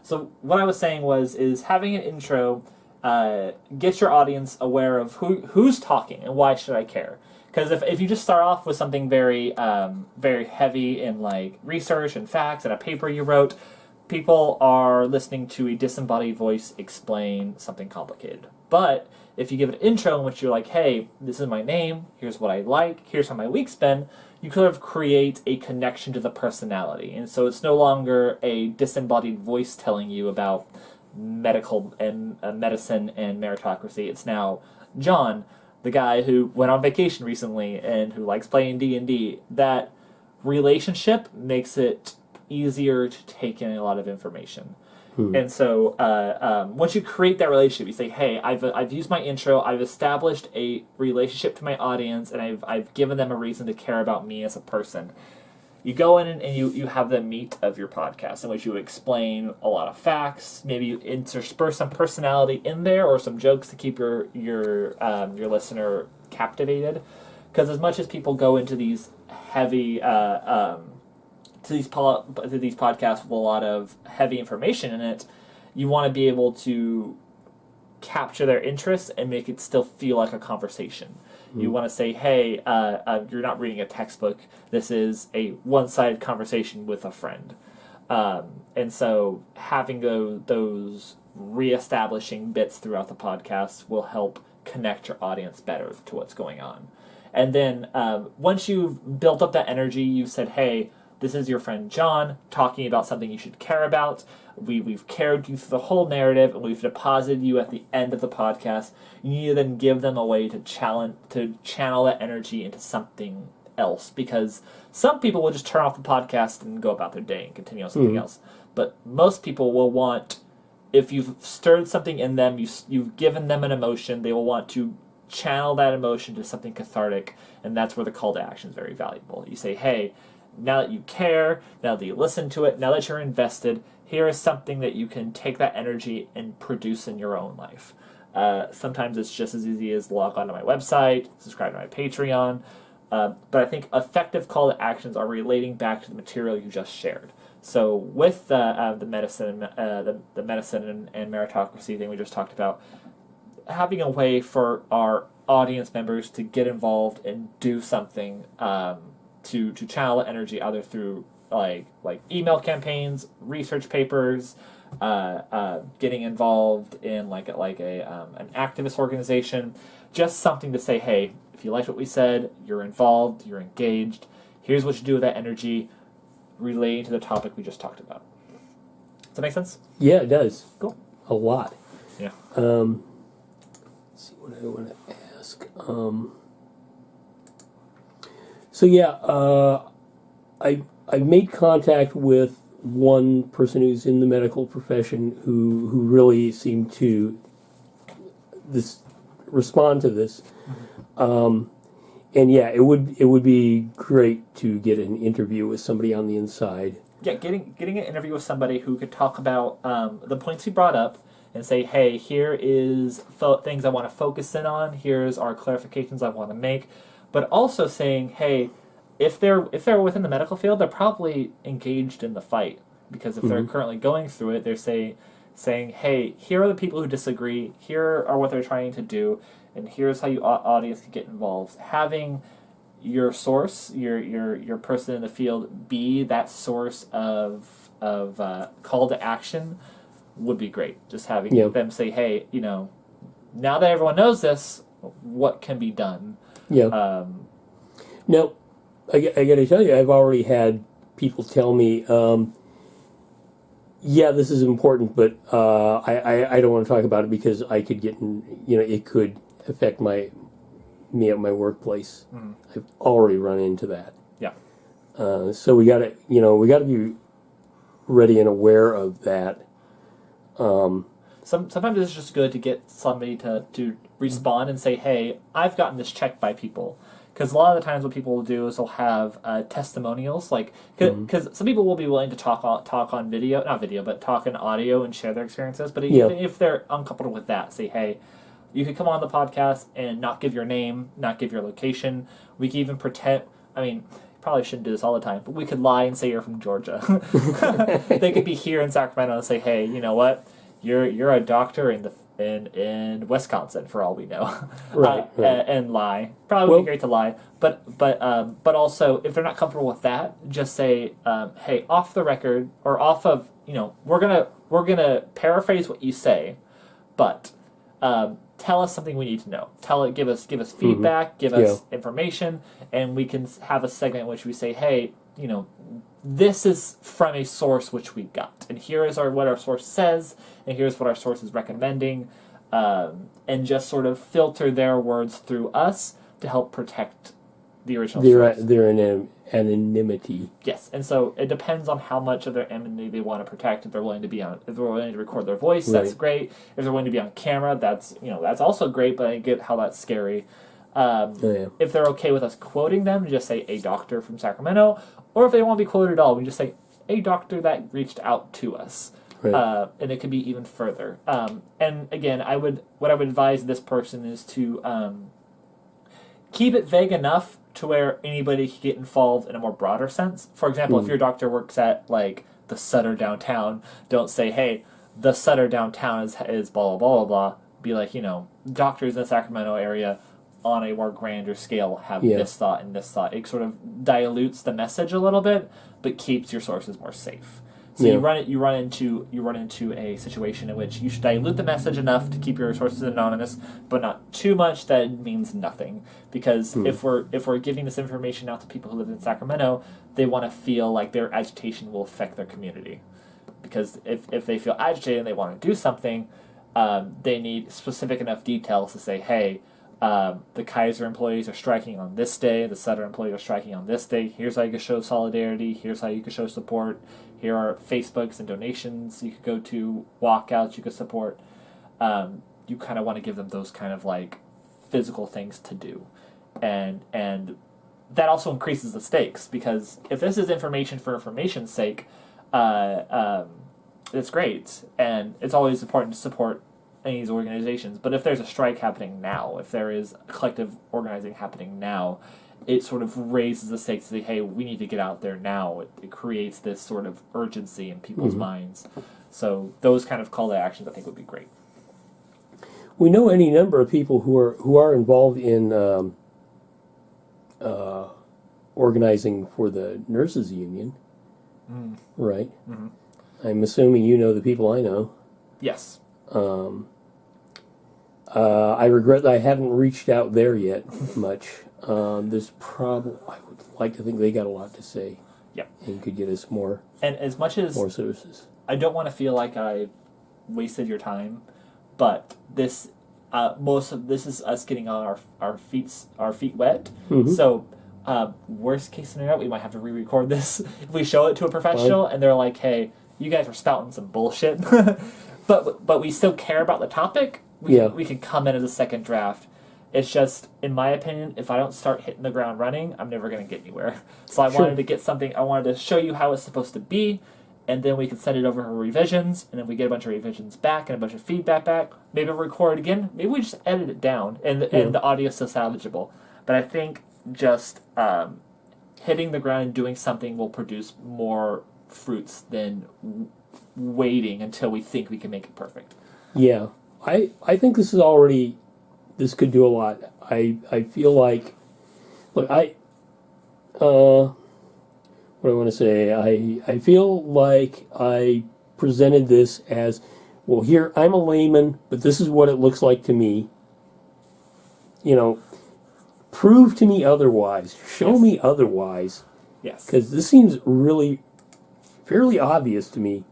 So what I was saying is having an intro get your audience aware of who's talking and why should I care. Because if you just start off with something very very heavy in like research and facts and a paper you wrote, people are listening to a disembodied voice explain something complicated. But if you give an intro in which you're like, hey, this is my name, here's what I like, here's how my week's been, you kind of create a connection to the personality. And so it's no longer a disembodied voice telling you about medical and medicine and meritocracy. It's now John, the guy who went on vacation recently and who likes playing D&D. That relationship makes it easier to take in a lot of information. And so once you create that relationship, you say, hey, I've used my intro, I've established a relationship to my audience, and I've given them a reason to care about me as a person. You go in and you have the meat of your podcast in which you explain a lot of facts, maybe you intersperse some personality in there or some jokes to keep your listener captivated. Because as much as people go into these heavy to these podcasts with a lot of heavy information in it, you want to be able to capture their interest and make it still feel like a conversation. You want to say, hey, you're not reading a textbook. This is a one-sided conversation with a friend. And so having those reestablishing bits throughout the podcast will help connect your audience better to what's going on. And then once you've built up that energy, you said, hey, this is your friend John talking about something you should care about. We've carried you through the whole narrative, and we've deposited you at the end of the podcast. You need to then give them a way to channel that energy into something else, because some people will just turn off the podcast and go about their day and continue on something else. But most people will want, if you've stirred something in them, you've given them an emotion, they will want to channel that emotion to something cathartic, and that's where the call to action is very valuable. You say, hey, now that you care, now that you listen to it, now that you're invested, here is something that you can take that energy and produce in your own life. Sometimes it's just as easy as log on to my website, subscribe to my Patreon, but I think effective call to actions are relating back to the material you just shared. So with the medicine, the medicine and meritocracy thing we just talked about, having a way for our audience members to get involved and do something to channel the energy either through like email campaigns, research papers, getting involved in like an activist organization, just something to say, hey, if you liked what we said, you're involved, you're engaged, here's what you do with that energy relating to the topic we just talked about. Does that make sense? Yeah, it does. Cool. A lot. Yeah. Let's see what I want to ask. So yeah, I made contact with one person who's in the medical profession who really seemed to respond to this, and yeah, it would be great to get an interview with somebody on the inside. Yeah, getting an interview with somebody who could talk about the points we brought up and say, hey, here is things I want to focus in on. Here's our clarifications I want to make. But also saying, hey, if they're within the medical field, they're probably engaged in the fight, because if they're currently going through it, they're saying, hey, here are the people who disagree. Here are what they're trying to do, and here's how you audience can get involved. Having your source, your person in the field, be that source of call to action would be great. Just having them say, hey, now that everyone knows this, what can be done? Yeah. Now, I got to tell you, I've already had people tell me, yeah, this is important, but I don't want to talk about it because I could get it could affect me at my workplace. I've already run into that. Yeah. So we got to be ready and aware of that. Sometimes it's just good to get somebody to respond and say, hey, I've gotten this checked by people. Because a lot of the times what people will do is they'll have testimonials, because some people will be willing to talk on video, not video, but talk in audio and share their experiences. But even if they're uncomfortable with that, say, hey, you could come on the podcast and not give your name, not give your location. We can even pretend probably shouldn't do this all the time, but we could lie and say you're from Georgia. They could be here in Sacramento and say, hey, you know what? You're a doctor in Wisconsin for all we know. Right. And lie. Probably would be great to lie. But also, if they're not comfortable with that, just say, hey, off the record, or off of, we're gonna paraphrase what you say, but tell us something we need to know. Give us feedback, give us information, and we can have a segment in which we say, hey, this is from a source which we got, and here is what our source says, and here's what our source is recommending, and just sort of filter their words through us to help protect the original source. Their anonymity. Yes, and so it depends on how much of their anonymity they want to protect. If they're willing to record their voice, that's great. If they're willing to be on camera, that's also great. But I get how that's scary. If they're okay with us quoting them, just say a doctor from Sacramento, or if they won't be quoted at all, we just say a doctor that reached out to us. Right. And it could be even further. And again, what I would advise this person is to keep it vague enough to where anybody can get involved in a more broader sense. For example, if your doctor works at like the Sutter downtown, don't say, hey, the Sutter downtown is blah, blah, blah, blah, blah. Be like, doctors in the Sacramento area on a more grander scale have this thought and this thought. It sort of dilutes the message a little bit, but keeps your sources more safe. So you run into a situation in which you should dilute the message enough to keep your sources anonymous, but not too much that it means nothing. Because if we're giving this information out to people who live in Sacramento, they want to feel like their agitation will affect their community. Because if they feel agitated and they want to do something, they need specific enough details to say, hey, the Kaiser employees are striking on this day, the Sutter employees are striking on this day, here's how you can show solidarity, here's how you can show support, here are Facebooks and donations you could go to, walkouts you could support. You kind of want to give them those kind of like physical things to do. And that also increases the stakes, because if this is information for information's sake, it's great, and it's always important to support any of these organizations. But if there's a strike happening now, if there is collective organizing happening now, it sort of raises the stakes to say, hey, we need to get out there now. It creates this sort of urgency in people's minds. So those kind of call to actions I think would be great. We know any number of people who are involved in organizing for the nurses union, right? Mm-hmm. I'm assuming you know the people I know. Yes. I regret that I haven't reached out there yet much. There's probably, I would like to think they got a lot to say. Yep. And could get us more. And as much as more services, I don't want to feel like I wasted your time, but this most of this is us getting on our feet wet. Mm-hmm. So worst case scenario, we might have to re-record this if we show it to a professional and they're like, hey, you guys are spouting some bullshit. but we still care about the topic. We can come in as a second draft. It's just, in my opinion, if I don't start hitting the ground running, I'm never going to get anywhere. So I wanted to get something, I wanted to show you how it's supposed to be, and then we can send it over for revisions, and then we get a bunch of revisions back and a bunch of feedback back. Maybe we'll record it again. Maybe we just edit it down, and the audio is still salvageable. But I think just hitting the ground and doing something will produce more fruits than waiting until we think we can make it perfect. Yeah. I think this could do a lot. I feel like, look, what do I want to say? I feel like I presented this as, well, here, I'm a layman, but this is what it looks like to me. Prove to me otherwise. Show me otherwise. Yes. Because this seems really fairly obvious to me,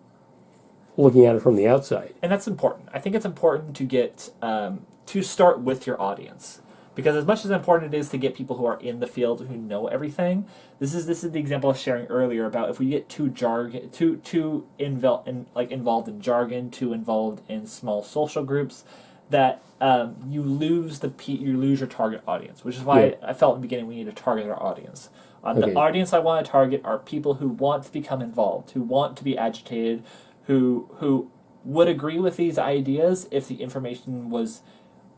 looking at it from the outside. And that's important. I think it's important to get to start with your audience, because as much as important it is to get people who are in the field who know everything, this is the example I was sharing earlier about if we get too involved in jargon, too involved in small social groups, that you lose your target audience, which is why I felt in the beginning we need to target our audience. The audience I want to target are people who want to become involved, who want to be agitated, who would agree with these ideas if the information was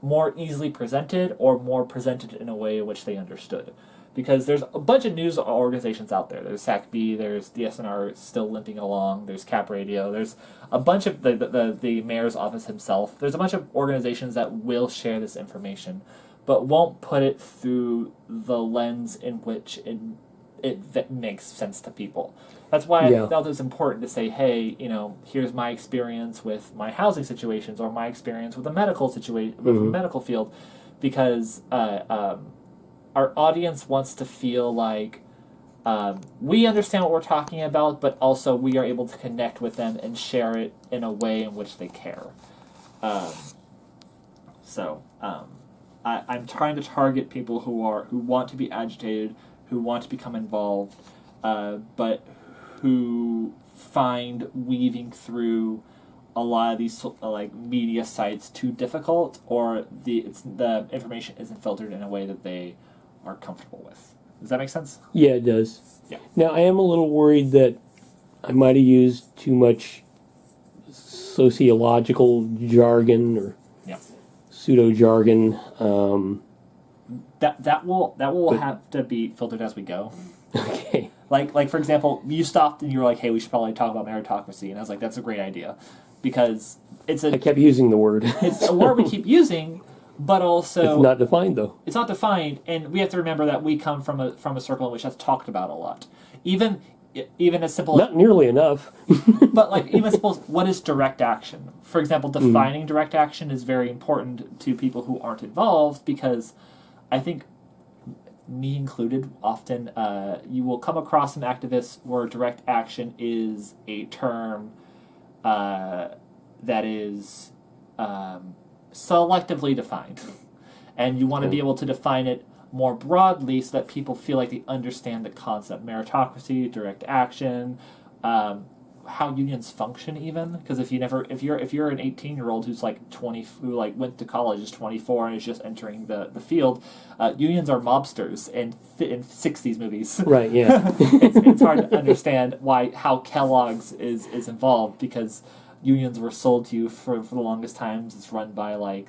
more easily presented or more presented in a way in which they understood. because there's a bunch of news organizations out there. There's SACB, there's DSNR still limping along, there's Cap Radio, there's a bunch of the mayor's office himself. There's a bunch of organizations that will share this information, but won't put it through the lens in which it makes sense to people. That's why I felt it was important to say, hey, here's my experience with my housing situations or my experience with a medical situation, with the medical field, because our audience wants to feel like we understand what we're talking about, but also we are able to connect with them and share it in a way in which they care. I'm trying to target people who want to be agitated, who want to become involved, but who find weaving through a lot of these media sites too difficult, or the information isn't filtered in a way that they are comfortable with. Does that make sense? Yeah, it does. Yeah. Now, I am a little worried that I might have used too much sociological jargon or pseudo jargon. That will have to be filtered as we go. Okay. Like for example, you stopped and you were like, "Hey, we should probably talk about meritocracy," and I was like, "That's a great idea," because I kept using the word. It's a word we keep using, but also it's not defined though. It's not defined, and we have to remember that we come from a circle in which that's talked about a lot. Even as simple not nearly enough. But even suppose, what is direct action? For example, defining direct action is very important to people who aren't involved, because I think, me included, often you will come across some activists where direct action is a term that is selectively defined. And you want to be able to define it more broadly so that people feel like they understand the concept. Meritocracy, direct action, how unions function even. Because if you're an 18-year-old who's like 20, who like went to college, is 24 and is just entering the field, unions are mobsters in 60s movies. Right, yeah. It's hard to understand how Kellogg's is involved, because unions were sold to you for the longest times. It's run by like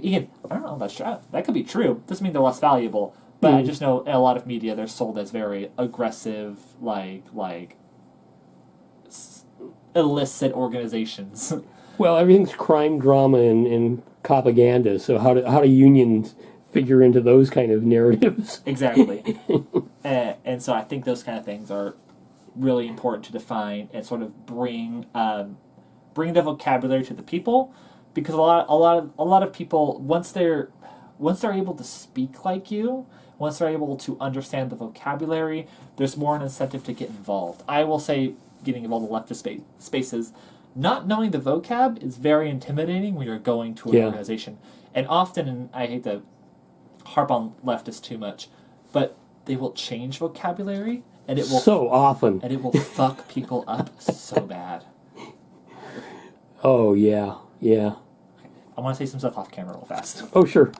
Ian, I don't know, that's true. That could be true. Doesn't mean they're less valuable. But I just know in a lot of media they're sold as very aggressive, illicit organizations. Well, everything's crime drama and propaganda. So how do unions figure into those kind of narratives? Exactly. And so I think those kind of things are really important to define and sort of bring the vocabulary to the people, because a lot of people, once they're able to speak like you, once they're able to understand the vocabulary, there's more an incentive to get involved. I will say, getting involved in leftist spaces, not knowing the vocab is very intimidating when you're going to an organization. And often, and I hate to harp on leftists too much, but they will change vocabulary, and it will so often, and it will fuck people up so bad. Oh yeah. I want to say some stuff off camera real fast. Oh sure.